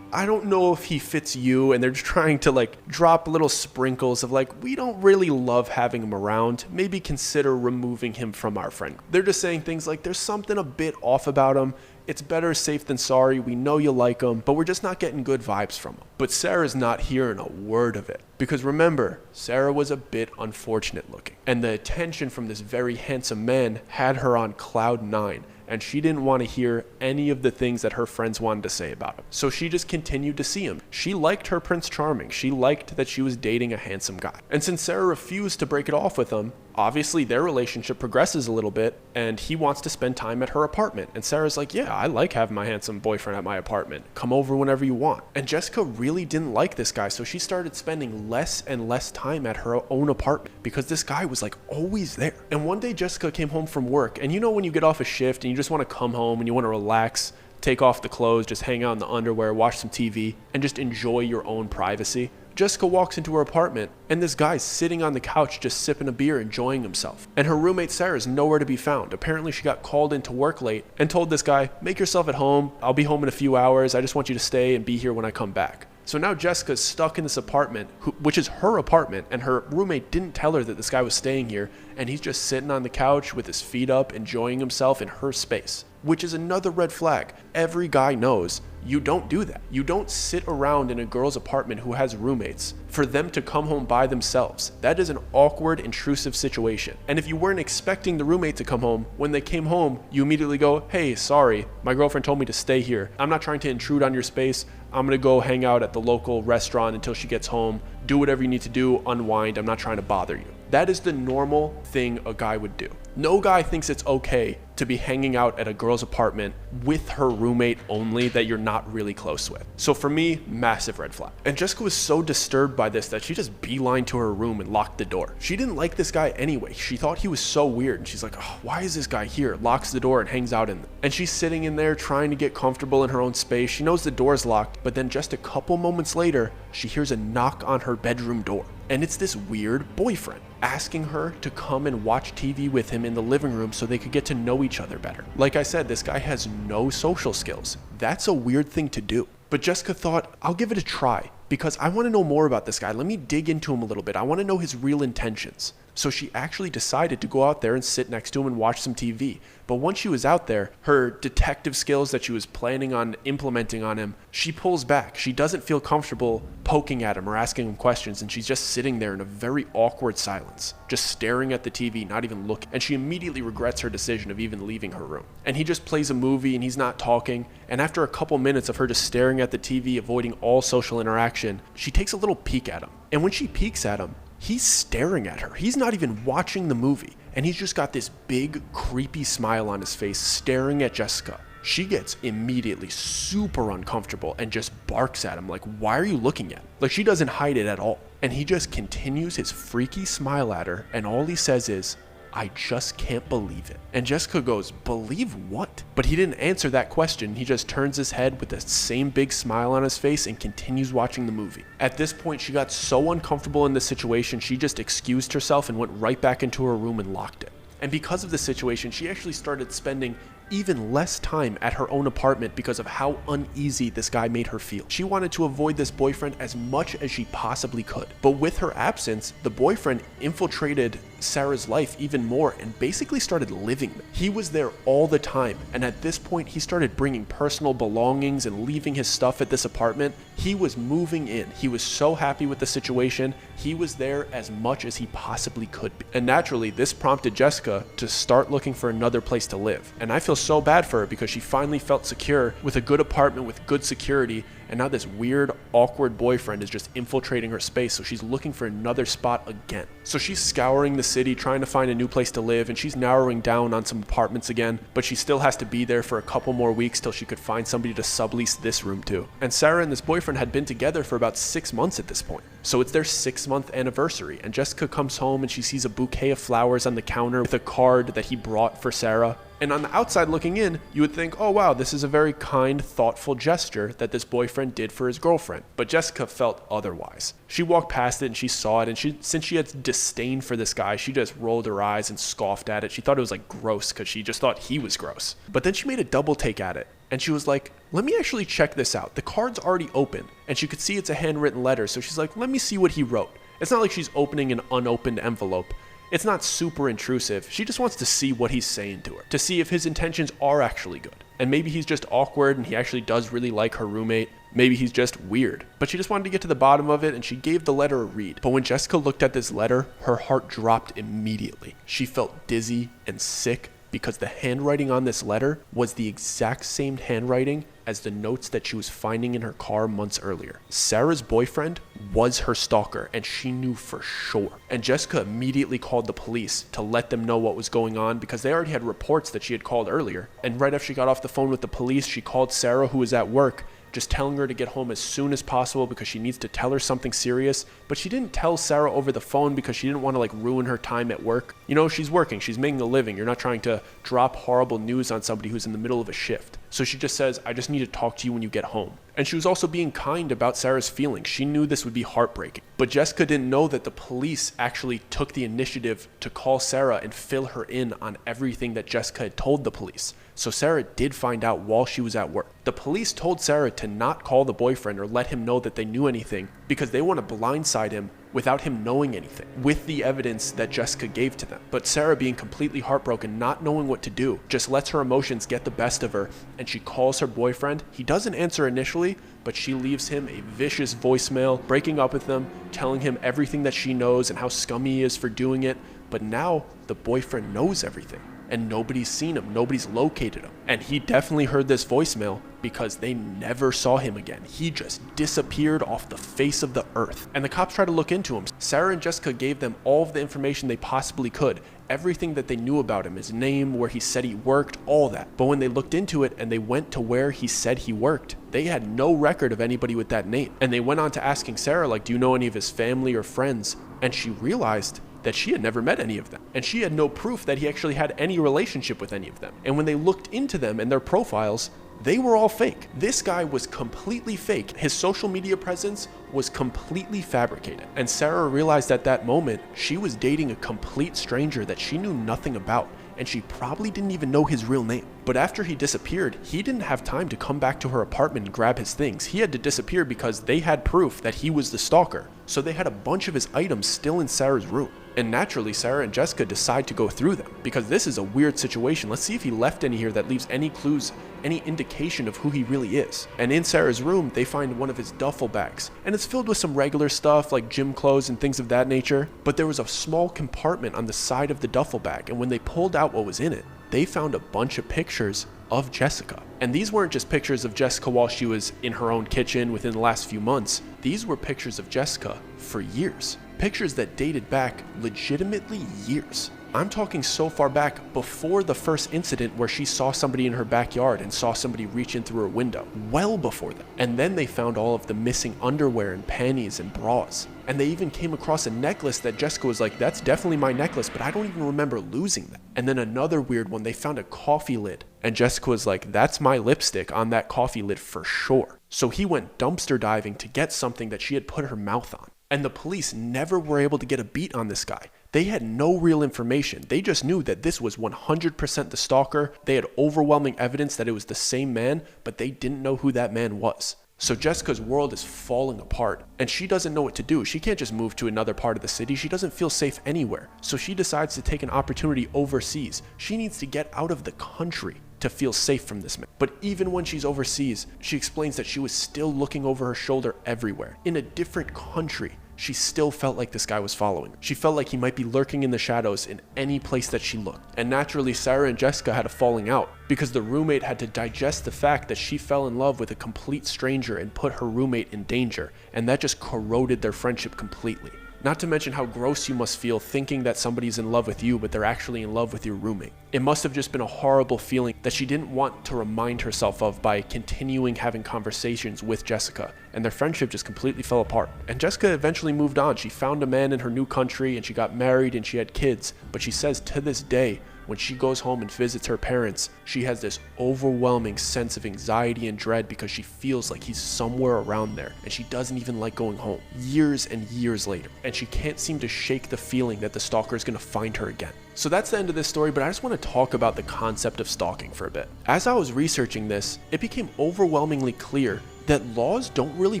I don't know if he fits you, and they're just trying to like drop little sprinkles of like, we don't really love having him around. Maybe consider removing him from our friend. They're just saying things like, there's something a bit off about him. It's better safe than sorry. We know you like him, but we're just not getting good vibes from him. But Sarah's not hearing a word of it. Because remember, Sarah was a bit unfortunate looking. And the attention from this very handsome man had her on cloud 9. And she didn't want to hear any of the things that her friends wanted to say about him. So she just continued to see him. She liked her Prince Charming. She liked that she was dating a handsome guy. And since Sarah refused to break it off with him, obviously their relationship progresses a little bit, and he wants to spend time at her apartment. And Sarah's like, yeah, I like having my handsome boyfriend at my apartment. Come over whenever you want. And Jessica really didn't like this guy, so she started spending less and less time at her own apartment because this guy was like always there. And one day Jessica came home from work, and you know when you get off a shift and you just want to come home and you want to relax, take off the clothes, just hang out in the underwear, watch some TV, and just enjoy your own privacy. Jessica walks into her apartment, and this guy's sitting on the couch just sipping a beer, enjoying himself. And her roommate Sarah's nowhere to be found. Apparently she got called into work late and told this guy, make yourself at home, I'll be home in a few hours, I just want you to stay and be here when I come back. So now Jessica's stuck in this apartment, which is her apartment, and her roommate didn't tell her that this guy was staying here, and he's just sitting on the couch with his feet up, enjoying himself in her space, which is another red flag. Every guy knows you don't do that. You don't sit around in a girl's apartment who has roommates for them to come home by themselves. That is an awkward, intrusive situation. And if you weren't expecting the roommate to come home, when they came home, you immediately go, hey, sorry, my girlfriend told me to stay here. I'm not trying to intrude on your space. I'm gonna go hang out at the local restaurant until she gets home. Do whatever you need to do, unwind. I'm not trying to bother you. That is the normal thing a guy would do. No guy thinks it's okay to be hanging out at a girl's apartment with her roommate only that you're not really close with. So for me, massive red flag. And Jessica was so disturbed by this that she just beelined to her room and locked the door. She didn't like this guy anyway. She thought he was so weird, and she's like, oh, why is this guy here? Locks the door and hangs out in there. And she's sitting in there trying to get comfortable in her own space. She knows the door's locked, but then just a couple moments later, she hears a knock on her bedroom door. And it's this weird boyfriend asking her to come and watch TV with him in the living room so they could get to know each other better. Like I said, this guy has no social skills. That's a weird thing to do. But Jessica thought, I'll give it a try because I want to know more about this guy. Let me dig into him a little bit. I want to know his real intentions. So she actually decided to go out there and sit next to him and watch some TV. But once she was out there, her detective skills that she was planning on implementing on him, she pulls back. She doesn't feel comfortable poking at him or asking him questions, and she's just sitting there in a very awkward silence, just staring at the TV, not even looking. And she immediately regrets her decision of even leaving her room. And he just plays a movie and he's not talking. And after a couple minutes of her just staring at the TV, avoiding all social interaction, she takes a little peek at him. And when she peeks at him, he's staring at her. He's not even watching the movie. And he's just got this big, creepy smile on his face, staring at Jessica. She gets immediately super uncomfortable and just barks at him like, why are you looking at me? Like, she doesn't hide it at all. And he just continues his freaky smile at her, and all he says is, I just can't believe it. And Jessica goes, believe what? But he didn't answer that question. He just turns his head with the same big smile on his face and continues watching the movie. At this point, she got so uncomfortable in this situation, she just excused herself and went right back into her room and locked it. And because of the situation, she actually started spending even less time at her own apartment because of how uneasy this guy made her feel. She wanted to avoid this boyfriend as much as she possibly could. But with her absence, the boyfriend infiltrated Sarah's life even more and basically started living there. He was there all the time, and at this point he started bringing personal belongings and leaving his stuff at this apartment. He was moving in. He was so happy with the situation. He was there as much as he possibly could be. And naturally, this prompted Jessica to start looking for another place to live. And I feel so bad for her because she finally felt secure with a good apartment with good security, and now this weird, awkward boyfriend is just infiltrating her space, so she's looking for another spot again. So she's scouring the city, trying to find a new place to live, and she's narrowing down on some apartments again, but she still has to be there for a couple more weeks till she could find somebody to sublease this room to. And Sarah and this boyfriend had been together for about 6 months at this point. So it's their 6-month anniversary, and Jessica comes home and she sees a bouquet of flowers on the counter with a card that he brought for Sarah. And on the outside looking in, you would think, oh wow, this is a very kind, thoughtful gesture that this boyfriend did for his girlfriend. But Jessica felt otherwise. She walked past it and she saw it, and since she had disdain for this guy, she just rolled her eyes and scoffed at it. She thought it was like gross because she just thought he was gross. But then she made a double take at it, and she was like, let me actually check this out. The card's already open, and she could see it's a handwritten letter, so she's like, let me see what he wrote. It's not like she's opening an unopened envelope. It's not super intrusive. She just wants to see what he's saying to her, to see if his intentions are actually good. And maybe he's just awkward and he actually does really like her roommate. Maybe he's just weird. But she just wanted to get to the bottom of it, and she gave the letter a read. But when Jessica looked at this letter, her heart dropped immediately. She felt dizzy and sick because the handwriting on this letter was the exact same handwriting as the notes that she was finding in her car months earlier. Sarah's boyfriend was her stalker, and she knew for sure. And Jessica immediately called the police to let them know what was going on because they already had reports that she had called earlier. And right after she got off the phone with the police, she called Sarah, who was at work, just telling her to get home as soon as possible because she needs to tell her something serious. But she didn't tell Sarah over the phone because she didn't want to ruin her time at work. You know, she's working, she's making a living. You're not trying to drop horrible news on somebody who's in the middle of a shift. So she just says, I just need to talk to you when you get home. And she was also being kind about Sarah's feelings. She knew this would be heartbreaking. But Jessica didn't know that the police actually took the initiative to call Sarah and fill her in on everything that Jessica had told the police. So Sarah did find out while she was at work. The police told Sarah to not call the boyfriend or let him know that they knew anything because they want to blindside him without him knowing anything, with the evidence that Jessica gave to them. But Sarah, being completely heartbroken, not knowing what to do, just lets her emotions get the best of her, and she calls her boyfriend. He doesn't answer initially, but she leaves him a vicious voicemail, breaking up with him, telling him everything that she knows and how scummy he is for doing it. But now the boyfriend knows everything, and nobody's seen him, nobody's located him. And he definitely heard this voicemail because they never saw him again. He just disappeared off the face of the earth. And the cops tried to look into him. Sarah and Jessica gave them all of the information they possibly could, everything that they knew about him, his name, where he said he worked, all that. But when they looked into it and they went to where he said he worked, they had no record of anybody with that name. And they went on to asking Sarah, like, do you know any of his family or friends? And she realized that she had never met any of them. And she had no proof that he actually had any relationship with any of them. And when they looked into them and their profiles, they were all fake. This guy was completely fake. His social media presence was completely fabricated. And Sarah realized at that moment she was dating a complete stranger that she knew nothing about, and she probably didn't even know his real name. But after he disappeared, he didn't have time to come back to her apartment and grab his things. He had to disappear because they had proof that he was the stalker. So they had a bunch of his items still in Sarah's room. And naturally, Sarah and Jessica decide to go through them because this is a weird situation. Let's see if he left any here that leaves any clues, any indication of who he really is. And in Sarah's room, they find one of his duffel bags, and it's filled with some regular stuff like gym clothes and things of that nature. But there was a small compartment on the side of the duffel bag, and when they pulled out what was in it, they found a bunch of pictures of Jessica. And these weren't just pictures of Jessica while she was in her own kitchen within the last few months. These were pictures of Jessica for years. Pictures that dated back legitimately years. I'm talking so far back before the first incident where she saw somebody in her backyard and saw somebody reach in through her window. Well before that. And then they found all of the missing underwear and panties and bras. And they even came across a necklace that Jessica was like, that's definitely my necklace, but I don't even remember losing that. And then another weird one, they found a coffee lid. And Jessica was like, that's my lipstick on that coffee lid for sure. So he went dumpster diving to get something that she had put her mouth on. And the police never were able to get a beat on this guy. They had no real information. They just knew that this was 100% the stalker. They had overwhelming evidence that it was the same man, but they didn't know who that man was. So Jessica's world is falling apart, and she doesn't know what to do. She can't just move to another part of the city. She doesn't feel safe anywhere. So she decides to take an opportunity overseas. She needs to get out of the country to feel safe from this man. But even when she's overseas, she explains that she was still looking over her shoulder everywhere. In a different country, she still felt like this guy was following her. She felt like he might be lurking in the shadows in any place that she looked. And naturally, Sarah and Jessica had a falling out because the roommate had to digest the fact that she fell in love with a complete stranger and put her roommate in danger. And that just corroded their friendship completely. Not to mention how gross you must feel thinking that somebody's in love with you, but they're actually in love with your roommate. It must have just been a horrible feeling that she didn't want to remind herself of by continuing having conversations with Jessica, and their friendship just completely fell apart. And Jessica eventually moved on. She found a man in her new country, and she got married, and she had kids. But she says to this day, when she goes home and visits her parents, she has this overwhelming sense of anxiety and dread because she feels like he's somewhere around there, and she doesn't even like going home years and years later. And she can't seem to shake the feeling that the stalker is going to find her again. So that's the end of this story, but I just want to talk about the concept of stalking for a bit. As I was researching this, it became overwhelmingly clear that laws don't really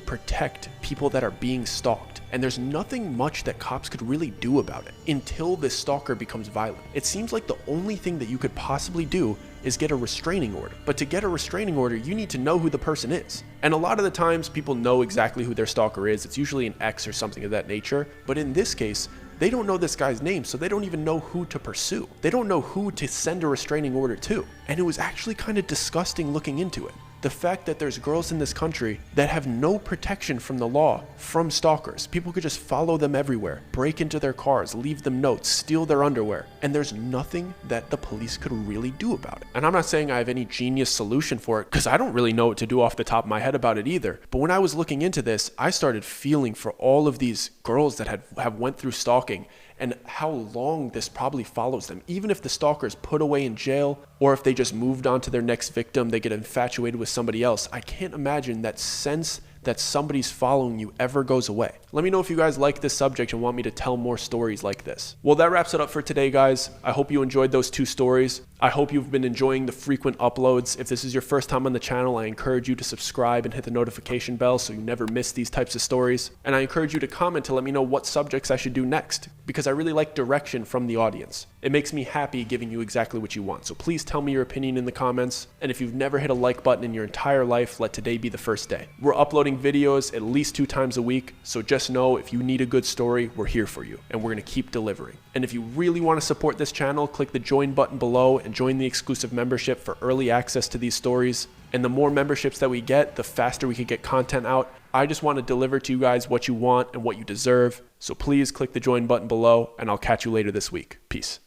protect people that are being stalked, and there's nothing much that cops could really do about it until this stalker becomes violent. It seems like the only thing that you could possibly do is get a restraining order. But to get a restraining order, you need to know who the person is. And a lot of the times people know exactly who their stalker is. It's usually an ex or something of that nature. But in this case, they don't know this guy's name, so they don't even know who to pursue. They don't know who to send a restraining order to. And it was actually kind of disgusting looking into it. The fact that there's girls in this country that have no protection from the law from stalkers. People could just follow them everywhere, break into their cars, leave them notes, steal their underwear, and there's nothing that the police could really do about it. And I'm not saying I have any genius solution for it, because I don't really know what to do off the top of my head about it either. But when I was looking into this, I started feeling for all of these girls that have went through stalking, and how long this probably follows them. Even if the stalker is put away in jail, or if they just moved on to their next victim, they get infatuated with somebody else, I can't imagine that sense that somebody's following you ever goes away. Let me know if you guys like this subject and want me to tell more stories like this. Well, that wraps it up for today, guys. I hope you enjoyed those 2 stories. I hope you've been enjoying the frequent uploads. If this is your first time on the channel, I encourage you to subscribe and hit the notification bell so you never miss these types of stories. And I encourage you to comment to let me know what subjects I should do next, because I really like direction from the audience. It makes me happy giving you exactly what you want. So please tell me your opinion in the comments. And if you've never hit a like button in your entire life, let today be the first day. We're uploading videos at least 2 times a week. So just know if you need a good story, we're here for you and we're going to keep delivering. And if you really want to support this channel, click the join button below and join the exclusive membership for early access to these stories. And the more memberships that we get, the faster we can get content out. I just want to deliver to you guys what you want and what you deserve. So please click the join button below and I'll catch you later this week. Peace.